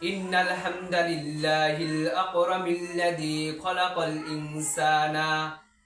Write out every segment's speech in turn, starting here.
إن الحمد لله الأكرم الذي خلق الإنسان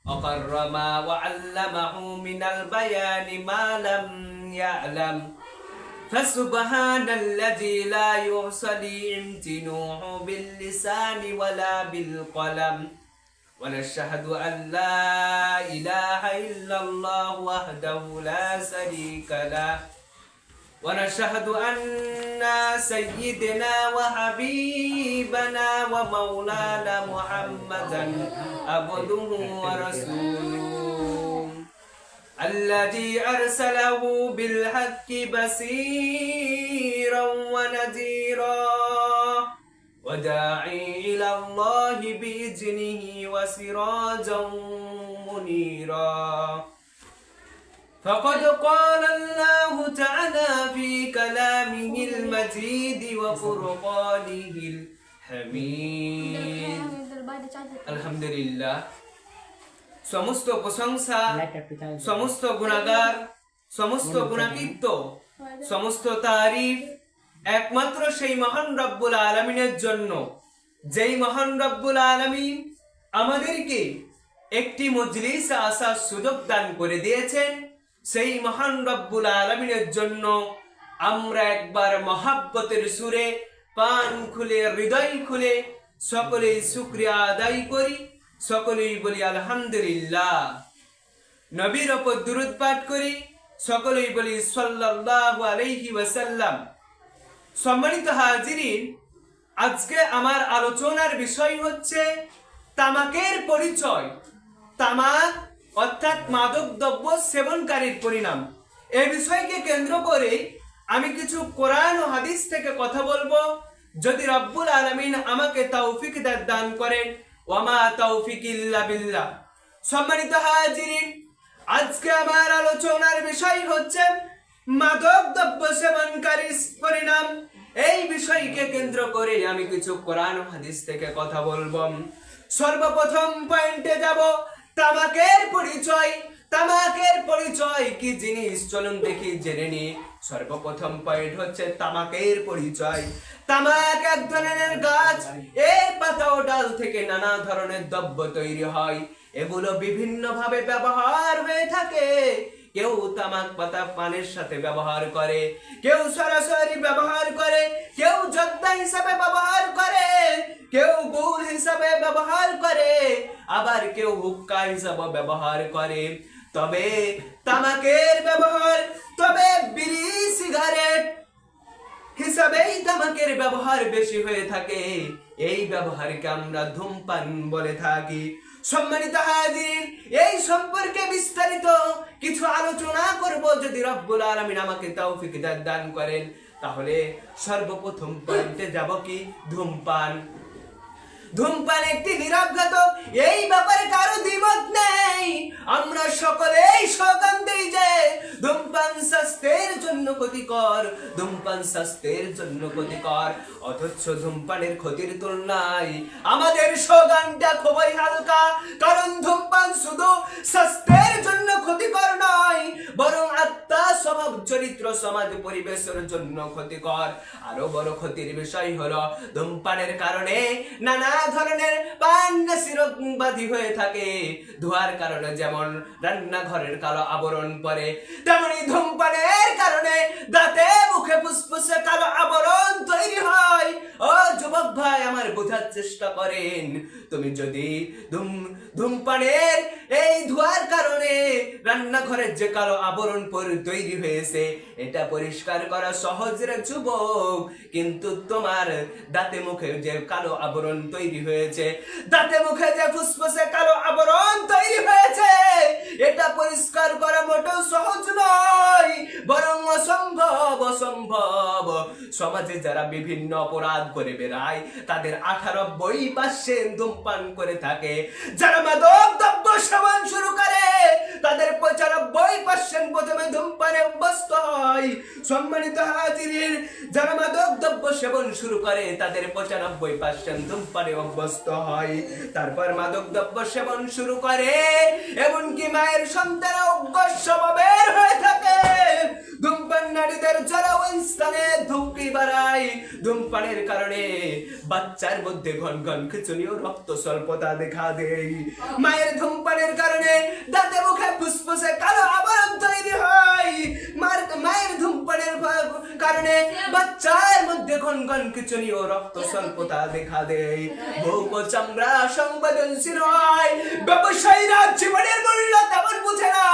وكرم وعلمه من البيان ما لم يعلم فسبحان الذي لا يحصي امتنوع باللسان ولا بالقلم ونشهد أن لا إله إلا الله وحده لا شريك له ونشهد أن سيدنا وحبيبنا ومولانا محمدا عبده ورسوله الذي أرسله بالحق بصيرا ونذيرا وداعي إلى الله بإذنه وسراجا منيرا فقد قال الله تعالى في كلامه المجيد وفرقانه الحميد الحمد لله সমস্ত প্রশংসা সমস্ত গুণাগার সমস্ত গুণাকীর্ত সমস্ত তারিফ একমাত্র সেই মহান রব্বুল আলামিনের জন্য, যেই মহান রব্বুল আলামিন আমাদেরকে একটি মজলিসে আসার সুযোগ দান করে দিয়েছেন। সেই মহান রব্বুল আলামিনের জন্য আমরা একবার মহাব্বতের সুরে পান খুলে হৃদয় খুলে সকলেই শুকরিয়া আদায় করি, সকলেই বলি আলহামদুলিল্লাহ। নবীর উপর দুরূদ পাঠ করি, সকলেই বলি সাল্লাল্লাহু আলাইহি ওয়াসাল্লাম। সম্মানিত হাজিরিন, আজকে আমার আলোচনার বিষয় হচ্ছে তামাকের পরিচয়, তামাক অর্থাৎ মাদক দ্রব্য সেবনকারীর পরিণাম। এই বিষয়কে কেন্দ্র করে আমি কিছু কোরআন ও হাদিস থেকে কথা বলবো, যদি রব্বুল আলামিন আমাকে তৌফিক দান করেন। ওয়ামা তৌফিক ইল্লা বিল্লাহ। সম্মানিত হাজিরিন, আজকে আমার আলোচনার বিষয় হচ্ছে মাদক দ্রব্য সেবনকারীর পরিণাম। এই বিষয়কে কেন্দ্র করে আমি কিছু কোরআন ও হাদিস থেকে কথা বলবো। সর্বপ্রথম পয়েন্টে যাব, তামাকের পরিচয়। তামাকের পরিচয় কি জিনিস চলুন দেখি জেনে নি। সর্বপ্রথম পয়েন্ট হচ্ছে তামাকের পরিচয়। তামাক এক ধরনের গাছ, এর পাতা ও ডাল থেকে নানা ধরনের দ্রব্য তৈরি হয়। এগুলো বিভিন্ন ভাবে ব্যবহার হয়ে থাকে। কেউ তামাক পাতা পানের সাথে ব্যবহার করে, কেউ সরাসরি ব্যবহার করে, কেউ জর্দা হিসাবে ব্যবহার করে, কেউ গুড় হিসাবে ব্যবহার করে, আবার কেউ হুক্কা হিসাবে ব্যবহার করে। তবে তামাকের ব্যবহার, তবে বিড়ি সিগারেট হিসাবেই তামাকের ব্যবহার বেশি হয়ে থাকে। এই ব্যবহারকে আমরা ধূমপান বলে থাকি। সম্মানিত হাজির, এই সম্পর্কে বিস্তারিত কিছু আলোচনা করব যদি রব্বুল আলামিন আমাকে তৌফিক দান করেন। তাহলে সর্বপ্রথম পয়েন্টে যাব কি, ধূমপান। ধূমপান একটি নীরব ঘাতক, এই ব্যাপারে কারো দ্বিমত নেই। আমরা সকলেই স্লোগান দেই যে ধূমপান স্বাস্থ্যের জন্য ক্ষতিকর, ধূমপান স্বাস্থ্যের জন্য ক্ষতিকর। অথচ ধূমপানের ক্ষতির তুলনায় আমাদের স্লোগানটা খুবই হালকা, কারণ ধূমপান শুধু স্বাস্থ্যের জন্য ক্ষতিকর নয়, বরং আত্মা, স্বভাব, চরিত্র, সমাজ, পরিবেশের জন্য ক্ষতিকর। আরো বড় ক্ষতির বিষয় হলো ধূমপানের কারণে নানা ধরনের পান্নাসি রোগ বাধি হয়ে থাকে। ধোঁয়ার কারণে যেমন রান্নাঘরের কালো আবরণ পড়ে, তেমনি ধূমপানের কারণে দাঁতে মুখে ফুসফুসে কালো আবরণ তৈরি হয়। ও যুবক ভাই, আমার বোঝার চেষ্টা করেন, তুমি যদি ধূমপানের এই ধোঁয়ার কারণে রান্নাঘরের যে কালো আবরণ তৈরি হয়েছে, এটা পরিষ্কার করা সহজ রে যুবক, কিন্তু তোমার দাঁতে মুখে যে কালো আবরণ তৈরি হয়েছে, দাঁতে মুখে যে ফুসফুসে কালো আবরণ তৈরি হয়েছে, এটা পরিষ্কার করা মোটেও সহজ নয়, বরং অসম্ভব। সমাজে যারা বিভিন্ন অপরাধ করে বেড়ায়, তাদের 98% ধূমপান করে থাকে। যারা মাদক দ্রব্য সেবন শুরু করে, তাদের 95% প্রথমে ধূমপানে অভ্যস্ত হয়। সম্মানিত হাজিরিন, যারা মাদক দ্রব্য সেবন শুরু করে তাদের 95% ধূমপানে অভ্যস্ত হয়, তারপর মাদক দ্রব্য সেবন শুরু করে, এমনকি মায়ের সন্তানও বের হয়ে থাকে। ধূমপান নারীদের জরায়ু স্থানে ধুমকি বাড়ায়। ধূমপানের কারণে বাচ্চার মধ্যে ঘন ঘন খিঁচুনি ও রক্ত স্বল্পতা দেখা দেয়। মায়ের ধূমপানের কারণে দাঁতে মুখে ফুসফুসে কালো আবরণ তৈরি হয়। মায়ের ধূমপানের কারণে বাচ্চার মধ্যে ঘন ঘন খিঁচুনি ও রক্ত স্বল্পতা দেখা দেয়। ভৌম চামড়া সংবেদনশীল হয়। ব্যবসায়ীরা জীবনের মূল্য তেমন বুঝে না,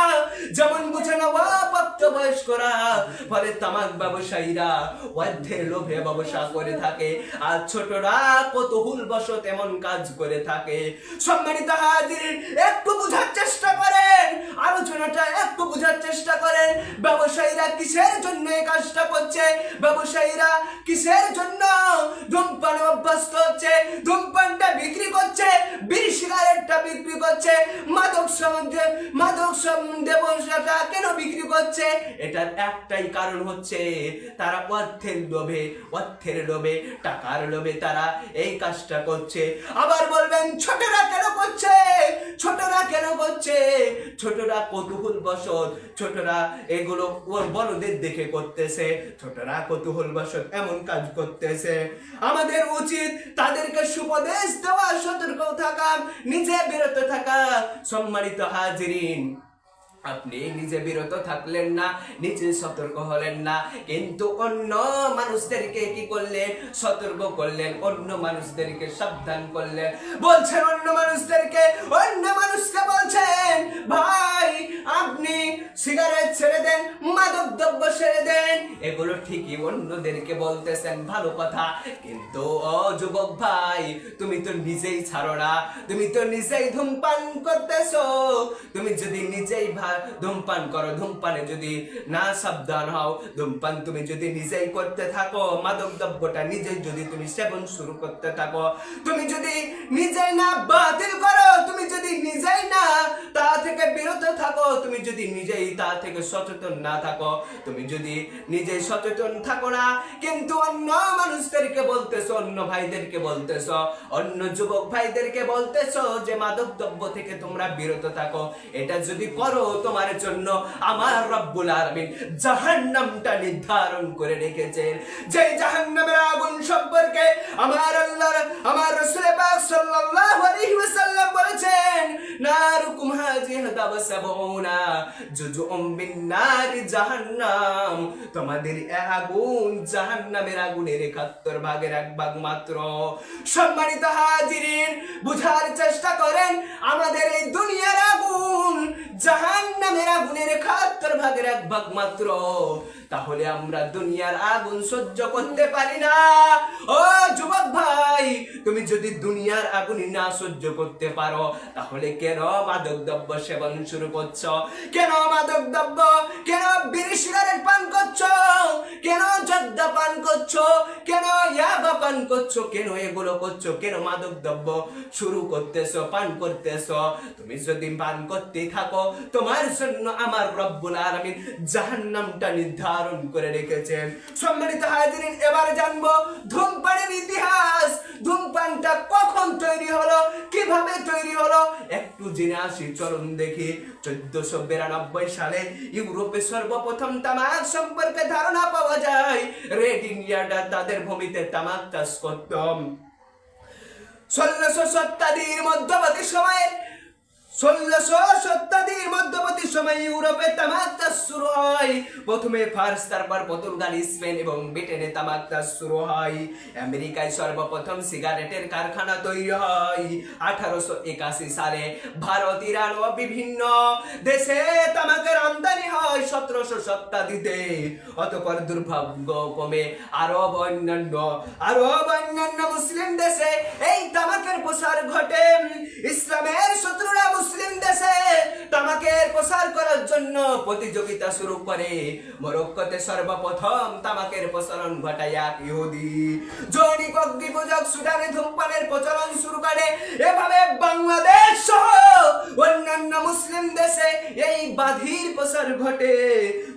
যেমন বুঝে না প্রাপ্তবয়স্করা। ফলে তামাক ব্যবসায়ীরা অর্থের লোভে ব্যবসা করে থাকে, আর ছোটরা কৌতূহল বশত এমন কাজ করে থাকে। সম্মানিত হাজিরিন, একটু বোঝার চেষ্টা করেন, আলোচনাটা একটু বোঝার চেষ্টা করেন। ব্যবসায়ীরা কিসের জন্য এই কাজটা করছে? ব্যবসায়ীরা কিসের জন্য ধূমপানে অভ্যস্ত হচ্ছে? ধূমপানটা বিক্রি করছে, বিড়ি সিগারেটটা বিক্রি করছে, মাদক ব্যবসাটা কেন বিক্রি করছে? এটার একটাই কারণ হচ্ছে তারা অর্থের লোভে টাকার লোভে তারা এই কাজটা করছে। আবার বলবেন ছোটরা কেন করছে? ছোটরা কৌতূহল বশত, ছোটরা এগুলো ওর বড়দের দেখে করতেছে, ছোটরা কৌতূহল বশত এমন কাজ করতেছে। আমাদের উচিত তাদেরকে সুপদেশ দেওয়া, সতর্ক থাকা, নিজে বিরত থাকা। সম্মানিত হাজিরিন, আপনি নিজে বিরত থাকলেন না, নিজে সতর্ক হলেন না, কিন্তু অন্য মানুষদেরকে কি করলেন? সতর্ক করলেন, অন্য মানুষদেরকে সাবধান করলেন। বলছেন অন্য মানুষকে বলছেন, ভাই আপনি সিগারেট ছেড়ে দেন, মাদক দ্রব্য ছেড়ে দেন। এগুলো ঠিকই অন্যদেরকে বলতেছেন, ভালো কথা, কিন্তু ও যুবক ভাই, তুমি তো নিজেই ছাড়ো না, তুমি তো নিজেই ধূমপান করতেছো। তুমি যদি নিজেই ধূমপান করো, ধূমপানে যদি না সাবধান হও, ধূমপান তুমি যদি নিজেই করতে থাকো, মাদক দ্রব্যটা নিজেই যদি তুমি সেবন শুরু করতে থাকো, তুমি যদি নিজেই না বাতিল করো, তুমি যদি নিজেই না তা থেকে বিরত থাকো, তুমি যদি নিজেই তা থেকে সচেতন না থাকো, তুমি যদি নিজেই সচেতন থাকো না, কিন্তু অন্য মানুষদেরকে বলতেছো, অন্য ভাইদেরকে বলতেছো, অন্য যুবক ভাইদেরকে বলতেছো যে মাদক দ্রব্য থেকে তোমরা বিরত থাকো, এটা যদি করো তোমার জন্য আমার রব্বুল আলামিন জাহান্নামটা নির্ধারণ করে রেখেছেন। যে জাহান্নামের আগুন সম্পর্কে আমার আল্লাহ, আমার রাসূল পাক সাল্লাল্লাহু আলাইহি ওয়াসাল্লাম বলেছেন, নারুকুম হাযিহি দাবাসাবুনা জুজুম বিন নারি জাহান্নাম, তোমাদের আগুন জাহান্নামের আগুনের 71 ভাগের 1 ভাগ মাত্র। সম্মানিত হাজিরিন, বুঝার চেষ্টা করেন, আমাদের এই দুনিয়ার আগুন জাহান্নামের আগুনের 71 ভাগের 1 ভাগ মাত্র। তাহলে আমরা দুনিয়ার আগুন সহ্য করতে পারি না। ও যুবক ভাই, তুমি যদি দুনিয়ার আগুন না সহ্য করতে পারো, তাহলে কেন মাদক দ্রব্য সেবন শুরু করছো? কেন মাদক দ্রব্য, কেন বিড়ি সিগারেট পান করছো, কেন জর্দা পান করছো, কেন ইয়াবা পান করছো, কেন এগুলো করছো, কেন মাদক দ্রব্য শুরু করতেছো, পান করতেছো? তুমি যদি পান করতে থাকো, তোমার জন্য আমার রব্বুল আলামিন জাহান্নামটা নির্ধারণ করে রেখেছেন। সম্মানিত হাজিরিন, এবার জানবো ধূমপানের ইতিহাস। ধূমপানটা কখন তৈরি হলো, কিভাবে তৈরি হলো, একটু জেনে আসি, চলুন দেখি। 1492 সালে ইউরোপে সর্বপ্রথম তামাক সম্পর্কে ধারণা পাওয়া যায়। রেড ইন্ডিয়ানরা তাদের ভূমিতে তামাক চাষ করত। 1600 শতাব্দীর মধ্যবর্তী সময়ে 1600 শতাব্দীর মধ্যবর্তী সময়ে ইউরোপে তামাক চাষ শুরু হয়। প্রথমে ফ্রান্স, তারপর পর্তুগাল, স্পেন এবং ব্রিটেনে তামাক চাষ শুরু হয়। আমেরিকায় সর্বপ্রথম সিগারেটের কারখানা তৈরি হয় 1881 সালে। ভারত, ইরান ও বিভিন্ন দেশে তামাকের আমদানি হয় 1700 শতাব্দীতে। অতঃপর দুর্ভাগ্যক্রমে আরব অন্যান্য মুসলিম দেশে এই তামাকের প্রসার ঘটে। ইসলামের শত্রুরা মুসলিম দেশে তামাকের প্রসার করার জন্য প্রতিযোগিতা শুরু করে। মরক্কোতে সর্বপ্রথম তামাকের প্রচলন ঘটায় এক ইহুদি। জৈনিক অগ্নিপূজক সুদানে ধূমপানের প্রচলন শুরু করে। এভাবে বাংলাদেশ সহ অন্যান্য মুসলিম দেশে এই বাধির প্রসার ঘটে।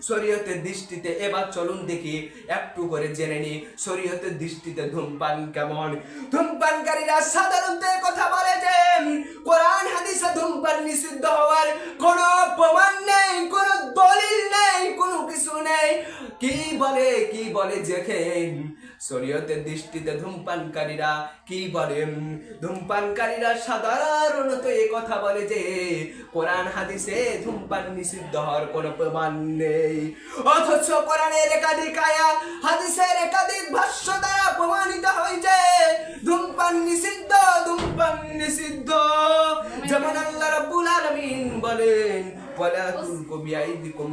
শরীয়তের দৃষ্টিতে এবার চলুন দেখি একটু করে জেনে নি শরীয়তের দৃষ্টিতে ধূমপান কেমন। ধূমপানকারীরা সাধারণত কথা বলে যে কোরআন হাদিসে ধূমপান নিষিদ্ধ হওয়ার কোনো প্রমাণ নেই, কোনো দলিল নেই, কোনো কিছু নেই। কি বলে দেখেন শরীয়তের দৃষ্টিতে ধূমপানকারীরা কি বলেন। ধূমপানকারীরা সাধারণত এই কথা বলে যে কোরআন হাদিসে ধূমপান নিষিদ্ধ হওয়ার কোনো প্রমাণ নেই, অথচ কোরআনের একাধিক আয়াত, হাদিসের একাধিক ভাষ্য দ্বারা প্রমাণিত হয় যে ধূমপান নিষিদ্ধ, ধূমপান নিষিদ্ধ। যেমন আল্লাহ রাব্বুল আলামিন বলেন ওয়ালা তুলকু বিআইদিকুম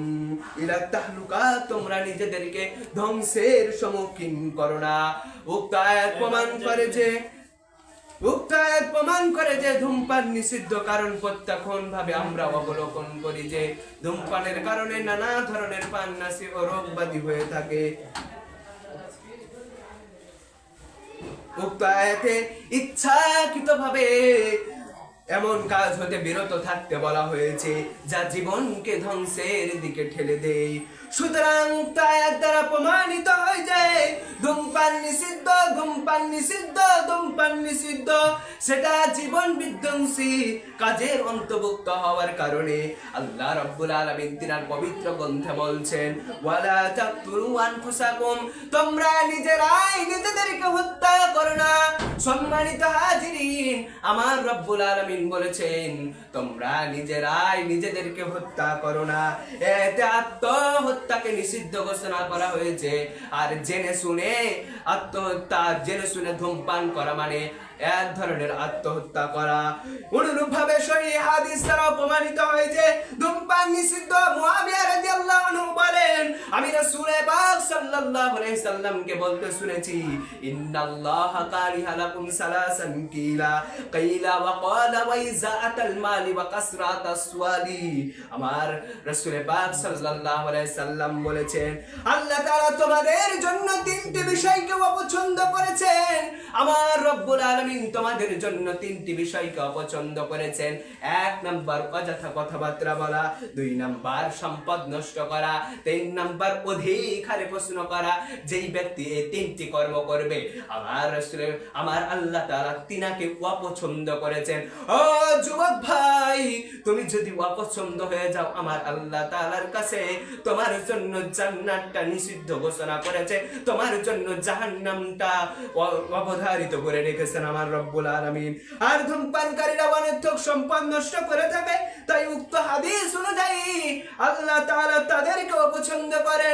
ইলা তাহলুকা, তোমরা নিজেদেরকে ধ্বংসের সম্মুখীন করো না। উক্ত আয়াত প্রমাণ করে যে ধূমপান নিষিদ্ধ। কারণ প্রত্যক্ষণ ভাবে আমরা অবলোকন করি যে ধূমপানের কারণে নানা ধরনের প্রাণনাশী ও রোগ ব্যাধি হয়ে থাকে। উক্ত আয়াতে ইচ্ছাকৃতভাবে এমন কাজ হতে বিরত থাকতে বলা হয়েছে যা জীবনকে ধ্বংসের দিকে ঠেলে দেয়। সুতরাং উক্ত আয়াত দ্বারা প্রমাণিত হয় যে ধূমপান নিষিদ্ধ, ধূমপান নিষিদ্ধ, ধূমপান নিষিদ্ধ। সেটা জীবন বিধ্বংসী কাজের অন্তর্ভুক্ত হওয়ার কারণে আল্লাহ রাব্বুল আলামিন তিনার পবিত্র গ্রন্থে বলছেন ওয়ালা তাকতুলু আনফুসাকুম, তোমরা নিজেরাই নিজেদেরকে হত্যা করো না। সম্মানিত হাজিরিন, আমার রব্বুল আলামিন বলেছেন তোমরা নিজেরাই নিজেদেরকে হত্যা করো না। এতে আত্মহত্যাকে নিষিদ্ধ ঘোষণা করা হয়েছে। আর জেনে শুনে আত্মহত্যা, জেনে শুনে ধূমপান করা মানে এক ধরনের আত্মহত্যা করা। অনুরূপ ভাবে সহিহ হাদিস দ্বারা প্রমাণিত হয় যে ধূমপান নিষিদ্ধ। মুআবিয়া রাদিয়াল্লাহু আনহু বলেন আমি রাসূল পাক সাল্লাল্লাহু আলাইহি সাল্লামকে বলতে শুনেছি ইন্নাল্লাহা কারিহা লাকুম সালাসান কিলা ওয়া ক্বালা ওয়া ইজাআতাল মালি ওয়া কাসরাতাস সুয়ালি। আমার রাসূল পাক সাল্লাল্লাহু আলাইহি সাল্লাম বলেছেন আল্লাহ তাআলা তোমাদের জন্য তিনটি বিষয়কে অপছন্দ করেছেন। আমার রব্বুল আলামিন তোমাদের জন্য তিনটি বিষয়কে অপছন্দ করেছেন। 1 নাম্বার অযথা কথাবার্তা বলা, 2 নাম্বার সম্পদ নষ্ট করা, 3 নাম্বার অধিক হারে প্রশ্ন করা। যেই ব্যক্তি এই তিনটি কর্ম করবে আমার রাসূলের, আমার আল্লাহ তাআলা তিনাকে অপছন্দ করেছেন। ও যুবক ভাই, তুমি যদি অপছন্দ হয়ে যাও আমার আল্লাহ তাআলার কাছে তোমার জন্য জান্নাতটা নিষিদ্ধ ঘোষণা করেছে, তোমার জন্য জাহান্নামটা অবধারিত করে রেখেছেন আমার রব্বুল আলামিন। আর ধূমপানকারীরা অনর্থক সম্পদ নষ্ট করে থাকে, তাই উক্ত হাদিস অনুযায়ী আল্লাহ তাআলা তাদেরকে অপছন্দ করেন।